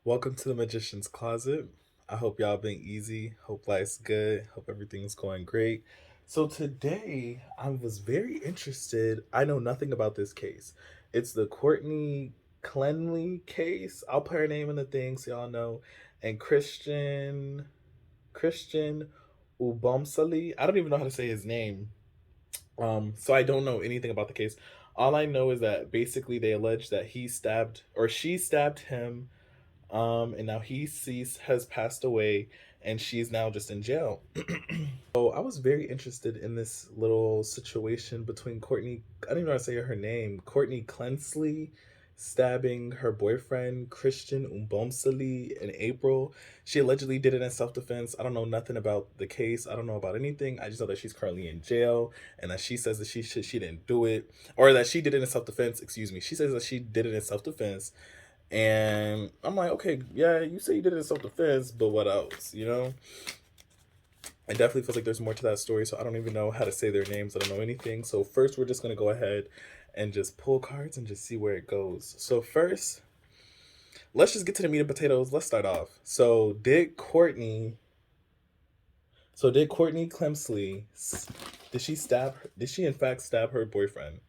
Welcome to the Magician's Closet. I hope y'all been easy. Hope life's good. Hope everything's going great. So today I was very interested. I know nothing about this case. It's the Courtney Clenney case. I'll put her name in the thing so y'all know. And Christian Ubomsali. I don't even know how to say his name. So I don't know anything about the case. All I know is that basically they allege that he stabbed or she stabbed him, and now has passed away, and she's now just in jail. So I was very interested in this little situation between Courtney. I don't even know how to say her name. Courtney Clenney stabbing her boyfriend Christian Umbomsali in April. She allegedly did it in self-defense. I don't know nothing about the case. I don't know about anything. I just know that she's currently in jail and that she says that she didn't do it, or that she did it in self-defense. Excuse me. She says that she did it in self-defense, and I'm like, okay, yeah, you say you did it in self defense, but what else? It definitely feels like there's more to that story. So I don't even know how to say their names. I don't know anything. So first, we're just gonna go ahead and just pull cards and just see where it goes. So first, let's just get to the meat and potatoes. Let's start off. Did Courtney Clemsley? Did she stab? Did she in fact stab her boyfriend?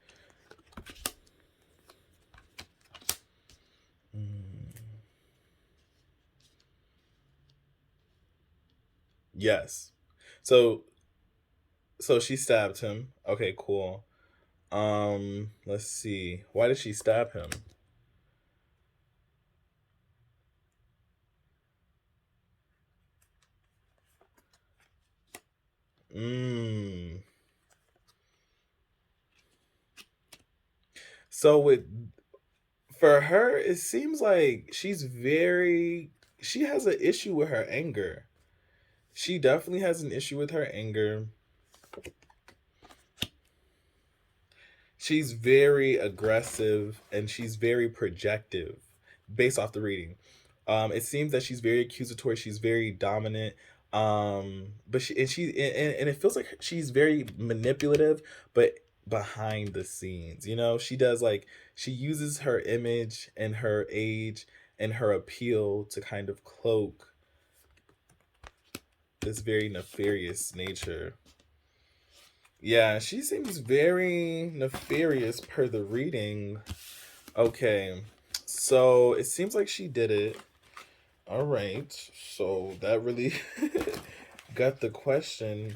Mm, yes. So so she stabbed him. Okay, cool. Let's see. Why did she stab him? Mm. So with for her, it seems like she has an issue with her anger. She definitely has an issue with her anger. She's very aggressive and she's very projective based off the reading. It seems that she's very accusatory, she's very dominant. But and it feels like she's very manipulative, but behind the scenes, she does like she uses her image and her age and her appeal to kind of cloak this very nefarious nature. Yeah, she seems very nefarious per the reading. Okay, so it seems like she did it. All right, so that really got the question.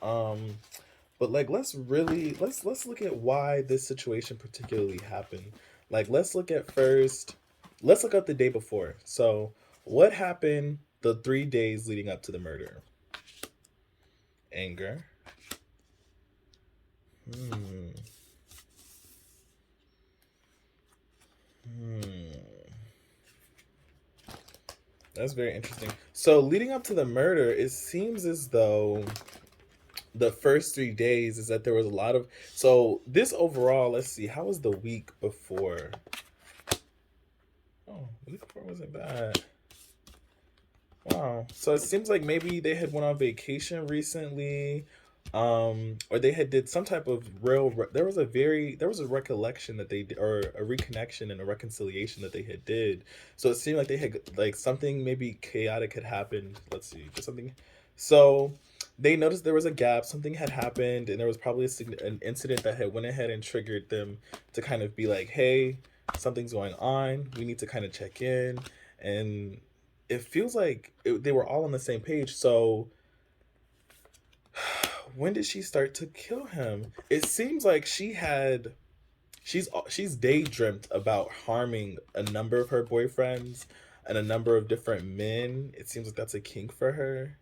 Um, but like, let's look at why this situation particularly happened. Like, let's look at the day before. So, what happened the 3 days leading up to the murder? Anger. Hmm. Hmm. That's very interesting. So, leading up to the murder, it seems as though the first 3 days is that there was a lot of. So, this overall, let's see, how was the week before? Oh, the week before wasn't bad. Wow. So, it seems like maybe they had went on vacation recently. Or they had did some type of there was a recollection that they did, or a reconnection and a reconciliation that they had did. So it seemed like they had like something maybe chaotic had happened. Let's see, just something. So they noticed there was a gap, something had happened, and there was probably an incident that had went ahead and triggered them to kind of be like, hey, something's going on, we need to kind of check in. And it feels like they were all on the same page. So when did she start to kill him? It seems like she's daydreamt about harming a number of her boyfriends and a number of different men. It seems like that's a kink for her.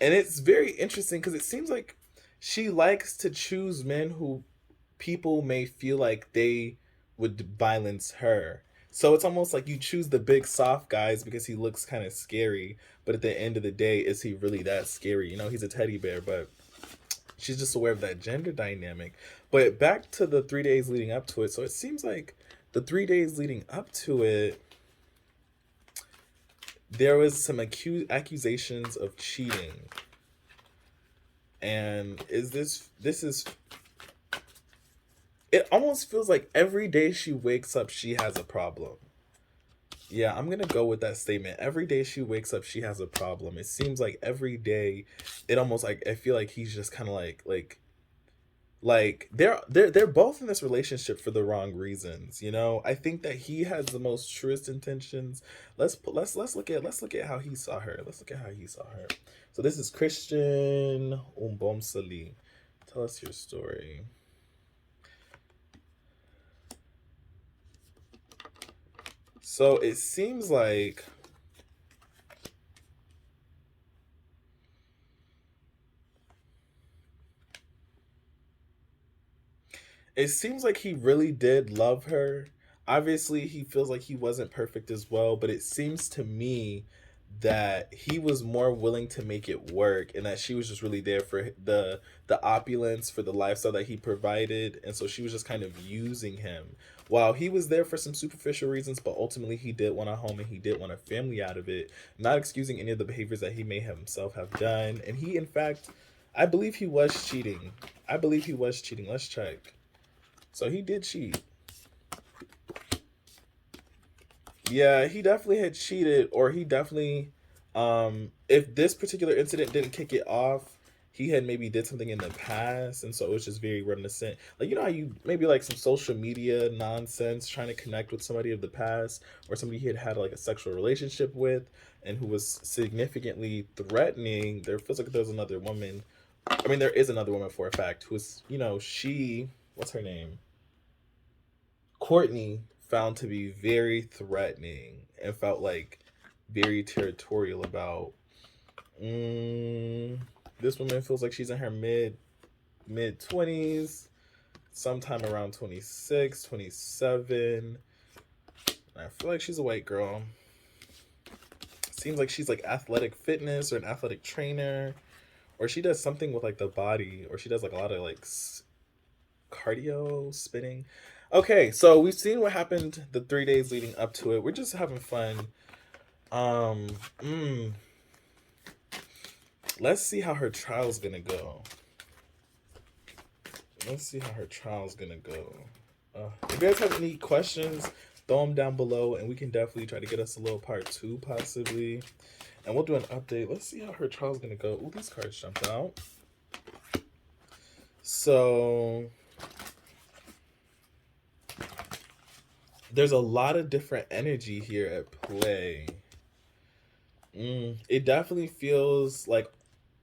And it's very interesting because it seems like she likes to choose men who people may feel like they would violence her. So it's almost like you choose the big soft guys because he looks kind of scary, but at the end of the day, is he really that scary? He's a teddy bear, but she's just aware of that gender dynamic. But back to the 3 days leading up to it. So it seems like the 3 days leading up to it, there was some accusations of cheating. And is this is It almost feels like every day she wakes up, she has a problem. Yeah, I'm gonna go with that statement. Every day she wakes up, she has a problem. It seems like every day, it almost like I feel like he's just kind of like they're both in this relationship for the wrong reasons. You know, I think that he has the most truest intentions. Let's look at how he saw her. Let's look at how he saw her. So this is Christian Umbomsali. Tell us your story. So it seems like he really did love her. Obviously, he feels like he wasn't perfect as well, but it seems to me that he was more willing to make it work and that she was just really there for the opulence, for the lifestyle that he provided, and so she was just kind of using him. While he was there for some superficial reasons, but ultimately he did want a home and he did want a family out of it, not excusing any of the behaviors that he may himself have done. And he in fact, I believe he was cheating. I believe he was cheating. Let's check. So he did cheat. Yeah, he definitely had cheated, or he definitely, if this particular incident didn't kick it off, he had maybe did something in the past, and so it was just very reminiscent. Like, you know how you maybe like some social media nonsense trying to connect with somebody of the past, or somebody he had had like a sexual relationship with, and who was significantly threatening. There feels like there's another woman. I mean, there is another woman for a fact who is, you know, she. What's her name? Courtney found to be very threatening and felt like very territorial about. Mm, this woman feels like she's in her mid 20s, sometime around 26, 27. I feel like she's a white girl. Seems like she's like athletic fitness or an athletic trainer, or she does something with like the body, or she does like a lot of like cardio, spinning. Okay, so we've seen what happened the 3 days leading up to it. We're just having fun. Um, mm, let's see how her trial's gonna go. Let's see how her trial's gonna go. If you guys have any questions, throw them down below, and we can definitely try to get us a little part two, possibly. And we'll do an update. Let's see how her trial's gonna go. Ooh, these cards jumped out. So there's a lot of different energy here at play. It definitely feels like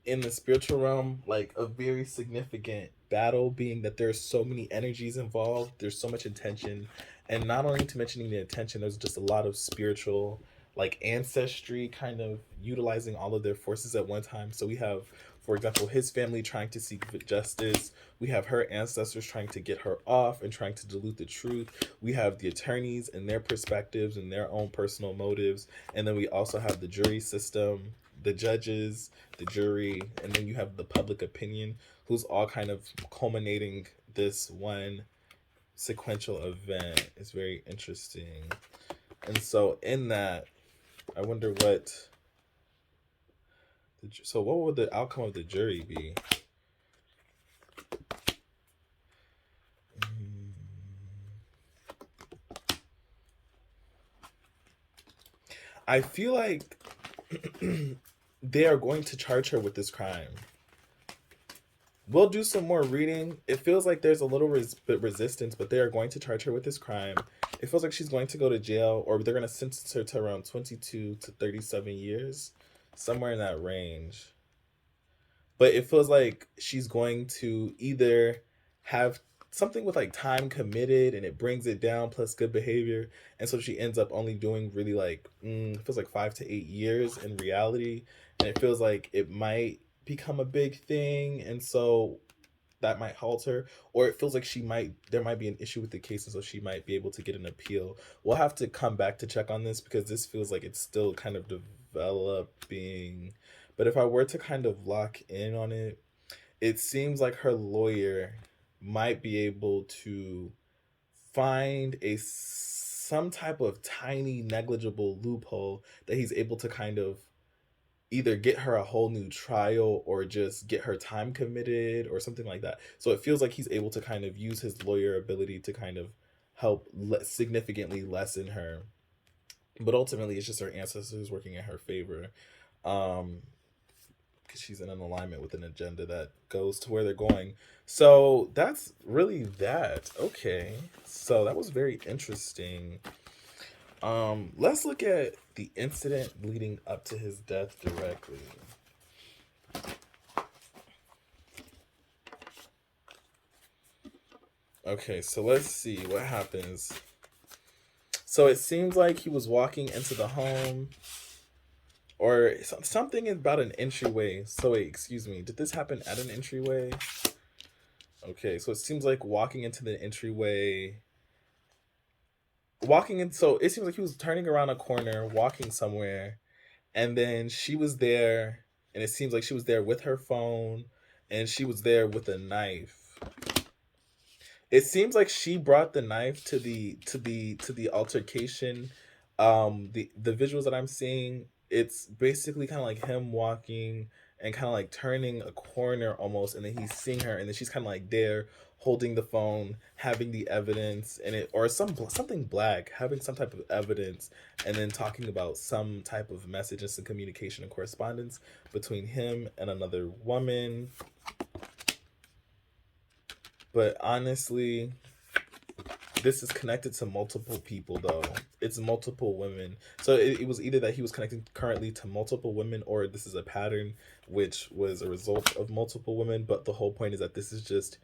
in the spiritual realm, like a very significant battle, being that there's so many energies involved, there's so much intention, and not only to mentioning the intention, there's just a lot of spiritual, like ancestry, kind of utilizing all of their forces at one time. So we have, for example, his family trying to seek justice. We have her ancestors trying to get her off and trying to dilute the truth. We have the attorneys and their perspectives and their own personal motives. And then we also have the jury system, the judges, the jury, and then you have the public opinion, who's all kind of culminating this one sequential event. It's very interesting. And so in that, I wonder what would the outcome of the jury be? I feel like they are going to charge her with this crime. We'll do some more reading. It feels like there's a little resistance, but they are going to charge her with this crime. It feels like she's going to go to jail, or they're going to sentence her to around 22 to 37 years, somewhere in that range. But it feels like she's going to either have something with like time committed and it brings it down plus good behavior, and so she ends up only doing really like it feels like 5 to 8 years in reality, and it feels like it might become a big thing, and so that might halt her, or it feels like there might be an issue with the case, and so she might be able to get an appeal. We'll have to come back to check on this because this feels like it's still kind of developing. But if I were to kind of lock in on it, it seems like her lawyer might be able to find a some type of tiny negligible loophole that he's able to kind of either get her a whole new trial or just get her time committed or something like that. So it feels like he's able to kind of use his lawyer ability to kind of help significantly lessen her. But ultimately, it's just her ancestors working in her favor. Um, because she's in an alignment with an agenda that goes to where they're going. So that's really that. Okay. So that was very interesting. Let's look at the incident leading up to his death directly. Okay, so let's see what happens. So it seems like he was walking into the home, or something about an entryway. So wait, excuse me. Did this happen at an entryway? Okay, so it seems like walking into the entryway. Walking in, so it seems like he was turning around a corner, walking somewhere, and then she was there, and it seems like she was there with her phone, and she was there with a knife. It seems like she brought the knife to the altercation. The visuals that I'm seeing, it's basically kind of like him walking and kind of like turning a corner almost, and then he's seeing her, and then she's kind of like there holding the phone, having the evidence in it, or something black, having some type of evidence, and then talking about some type of message and some communication and correspondence between him and another woman. But honestly, this is connected to multiple people, though. It's multiple women. So it was either that he was connecting currently to multiple women, or this is a pattern which was a result of multiple women. But the whole point is that this is just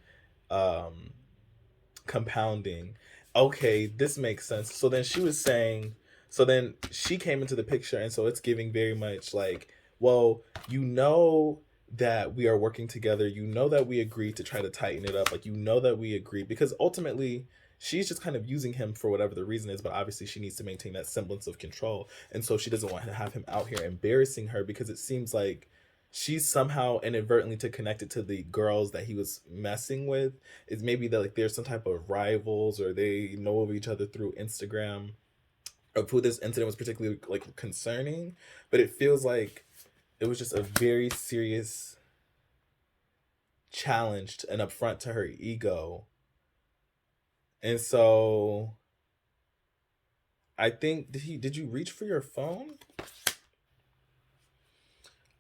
um, compounding. Okay, this makes sense. So then she was saying, so then she came into the picture, and so it's giving very much like, well, you know that we are working together. You know that we agreed to try to tighten it up. Like, you know that we agreed, because ultimately she's just kind of using him for whatever the reason is, but obviously she needs to maintain that semblance of control. And so she doesn't want to have him out here embarrassing her, because it seems like she's somehow inadvertently to connect it to the girls that he was messing with. It's maybe that like there's some type of rivals, or they know of each other through Instagram, of who this incident was particularly like concerning. But it feels like it was just a very serious challenge and upfront to her ego. And so I think, did you reach for your phone?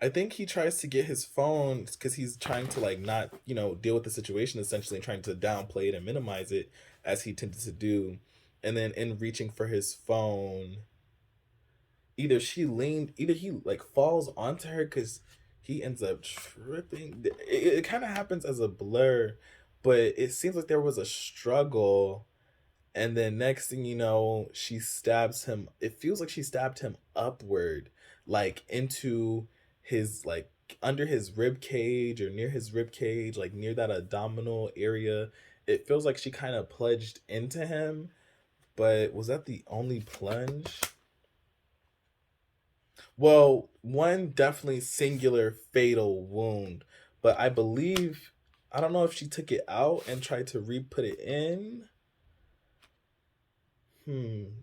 I think he tries to get his phone because he's trying to like not, deal with the situation, essentially, and trying to downplay it and minimize it, as he tended to do. And then in reaching for his phone, either he like falls onto her, because he ends up tripping. It kind of happens as a blur, but it seems like there was a struggle. And then next thing you know, she stabs him. It feels like she stabbed him upward, like into his, like, under his rib cage, or near his rib cage, like near that abdominal area. It feels like she kind of plunged into him, but was that the only plunge? Well, one definitely singular fatal wound, but I don't know if she took it out and tried to re-put it in.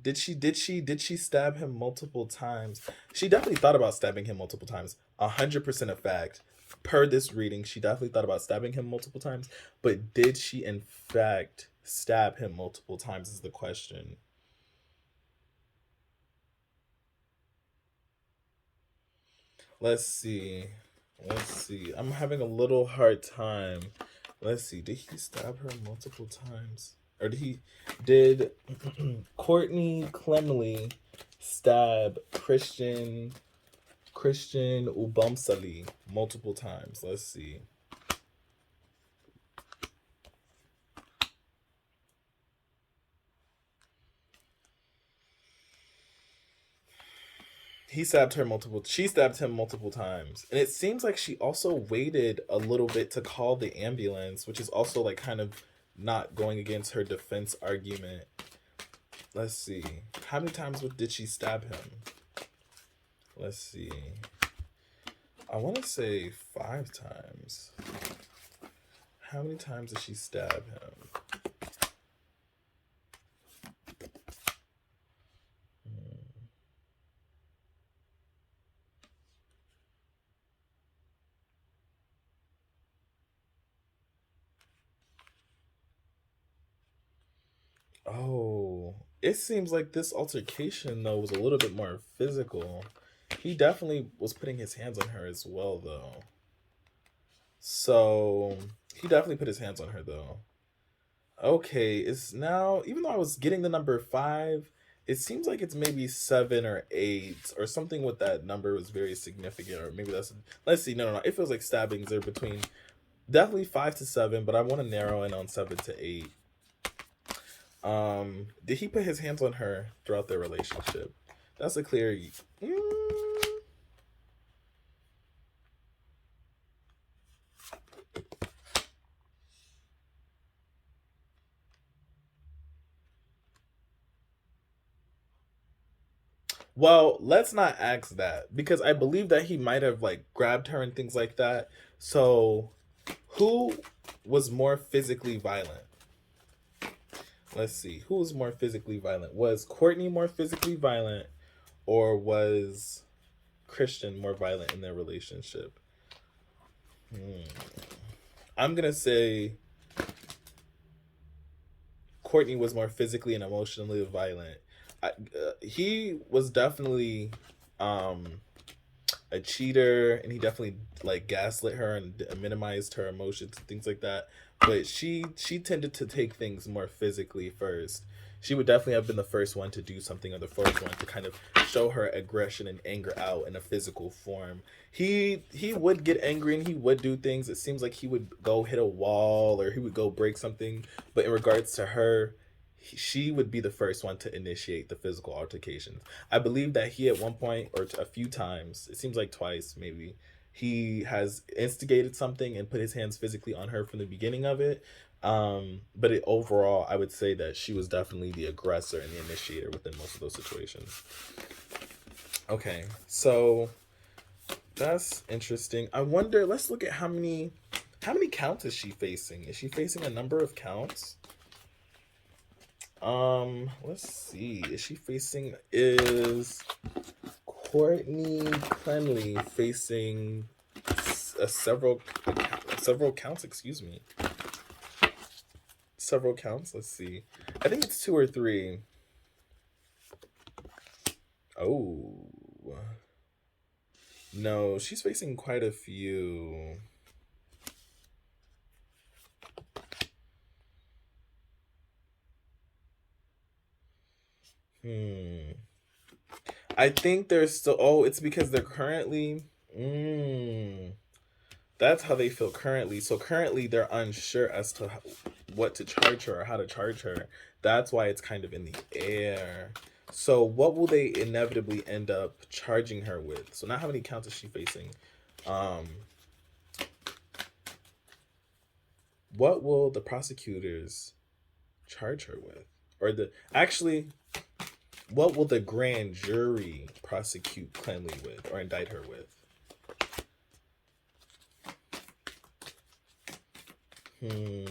Did she stab him multiple times? She definitely thought about stabbing him multiple times. 100% a fact. Per this reading, she definitely thought about stabbing him multiple times. But did she in fact stab him multiple times is the question. Let's see. Let's see. I'm having a little hard time. Let's see. Did he stab her multiple times? Or did Courtney Clenney stab Christian Ubamsali multiple times? Let's see. She stabbed him multiple times. And it seems like she also waited a little bit to call the ambulance, which is also like kind of not going against her defense argument. Let's see. How many times did she stab him? Let's see. I want to say 5 times. How many times did she stab him? Oh, it seems like this altercation though was a little bit more physical. He definitely was putting his hands on her as well though. So he definitely put his hands on her though. Okay, it's now, even though I was getting the number five, it seems like it's maybe seven or eight or something with that number was very significant, or maybe that's, let's see, no. It feels like stabbings are between definitely five to seven, but I want to narrow in on seven to eight. Did he put his hands on her throughout their relationship? That's a clear. Well, let's not ask that because I believe that he might have like grabbed her and things like that. So, who was more physically violent? Let's see. Who was more physically violent? Was Courtney more physically violent, or was Christian more violent in their relationship? Hmm. I'm gonna say Courtney was more physically and emotionally violent. He was definitely um, a cheater, and he definitely like gaslit her and minimized her emotions and things like that. But she tended to take things more physically first. She would definitely have been the first one to do something, or the first one to kind of show her aggression and anger out in a physical form. He would get angry and he would do things. It seems like he would go hit a wall or he would go break something. But in regards to her, she would be the first one to initiate the physical altercations. I believe that he at one point or a few times, it seems like twice maybe, he has instigated something and put his hands physically on her from the beginning of it. But overall, I would say that she was definitely the aggressor and the initiator within most of those situations. Okay, so that's interesting. I wonder. Let's look at how many counts is she facing? Is she facing a number of counts? Let's see. Is she facing is Courtney Clenney facing several counts, excuse me. Several counts, let's see. I think it's two or three. Oh. No, she's facing quite a few. Hmm. I think they're still. Oh, it's because they're currently. That's how they feel currently. So currently, they're unsure as to what to charge her or how to charge her. That's why it's kind of in the air. So what will they inevitably end up charging her with? So not how many counts is she facing? Um, what will the prosecutors charge her with? Or the actually, what will the grand jury prosecute Clemmie with or indict her with? Hmm.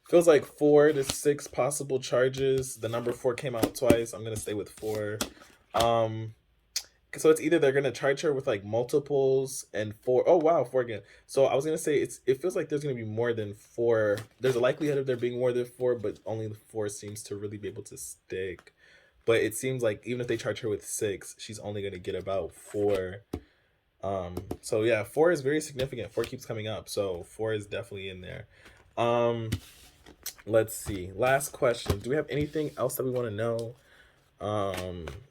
Feels like 4 to 6 possible charges. The number four came out twice. I'm gonna stay with four. Um, so it's either they're gonna charge her with like multiples and four. Oh wow, four again. So I was gonna say it feels like there's gonna be more than four. There's a likelihood of there being more than four, but only the four seems to really be able to stick. But it seems like even if they charge her with six, she's only gonna get about four. So yeah, four is very significant. Four keeps coming up, so four is definitely in there. Um, let's see. Last question. Do we have anything else that we want to know?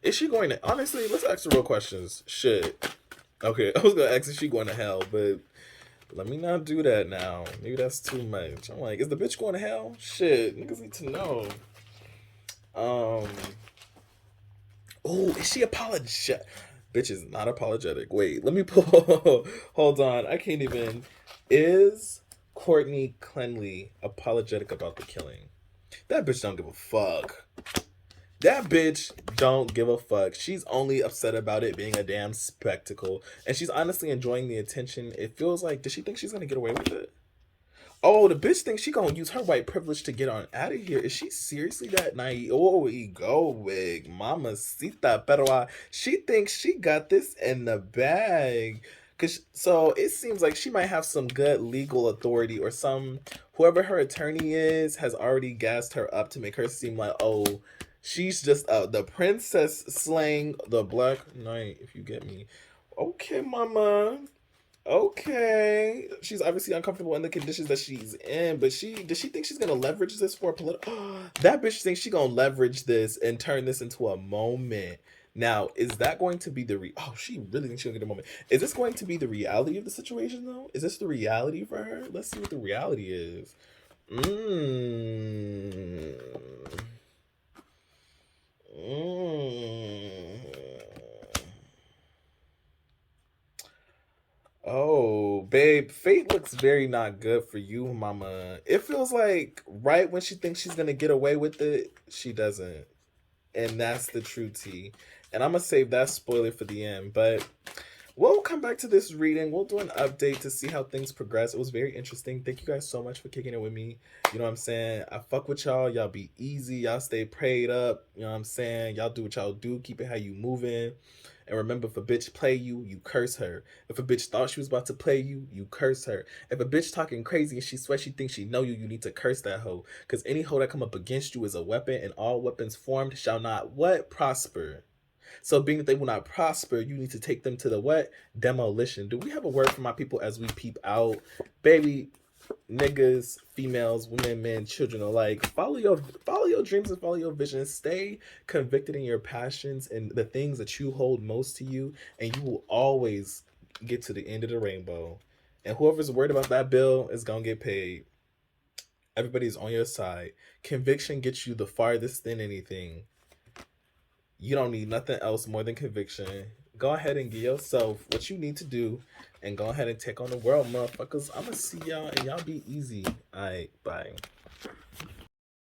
Is she going to honestly? Let's ask the real questions. Shit. Okay, I was gonna ask if she going to hell, but let me not do that now. Maybe that's too much. I'm like, is the bitch going to hell? Shit, niggas need to know. Um. Oh, is she apologetic? Bitch is not apologetic. Wait, let me pull. Hold on, I can't even. Is Courtney Clenney apologetic about the killing? That bitch don't give a fuck. That bitch don't give a fuck. She's only upset about it being a damn spectacle. And she's honestly enjoying the attention. It feels like, does she think she's gonna get away with it? Oh, the bitch thinks she gonna use her white privilege to get on out of here. Is she seriously that naive? Oh, ego wig, mamacita, pero she thinks she got this in the bag. Cause so it seems like she might have some good legal authority, or some whoever her attorney is has already gassed her up to make her seem like, oh, she's just the princess slaying the Black Knight, if you get me. Okay, mama. Okay. She's obviously uncomfortable in the conditions that she's in, but does she think she's gonna leverage this for a political that bitch thinks she gonna leverage this and turn this into a moment. Now, is that going to be oh, she really thinks she'll get a moment. Is this going to be the reality of the situation though? Is this the reality for her? Let's see what the reality is. Mmm. Mmm. Oh, babe, fate looks very not good for you, mama. It feels like right when she thinks she's gonna get away with it, she doesn't. And that's the true tea. And I'm gonna save that spoiler for the end. But we'll come back to this reading. We'll do an update to see how things progress. It was very interesting. Thank you guys so much for kicking it with me. You know what I'm saying? I fuck with y'all. Y'all be easy. Y'all stay prayed up. You know what I'm saying? Y'all do what y'all do. Keep it how you moving. And remember, if a bitch play you, you curse her. If a bitch thought she was about to play you, you curse her. If a bitch talking crazy and she sweats she thinks she know you, you need to curse that hoe. Because any hoe that come up against you is a weapon, and all weapons formed shall not what? Prosper. So being that they will not prosper, you need to take them to the what? Demolition. Do we have a word for my people as we peep out? Baby, niggas, females, women, men, children alike. Follow your dreams and follow your visions. Stay convicted in your passions and the things that you hold most to you, and you will always get to the end of the rainbow. And whoever's worried about that bill is gonna get paid. Everybody's on your side. Conviction gets you the farthest than anything. You don't need nothing else more than conviction. Go ahead and give yourself what you need to do and go ahead and take on the world, motherfuckers. I'm gonna see y'all and y'all be easy. Alright, bye.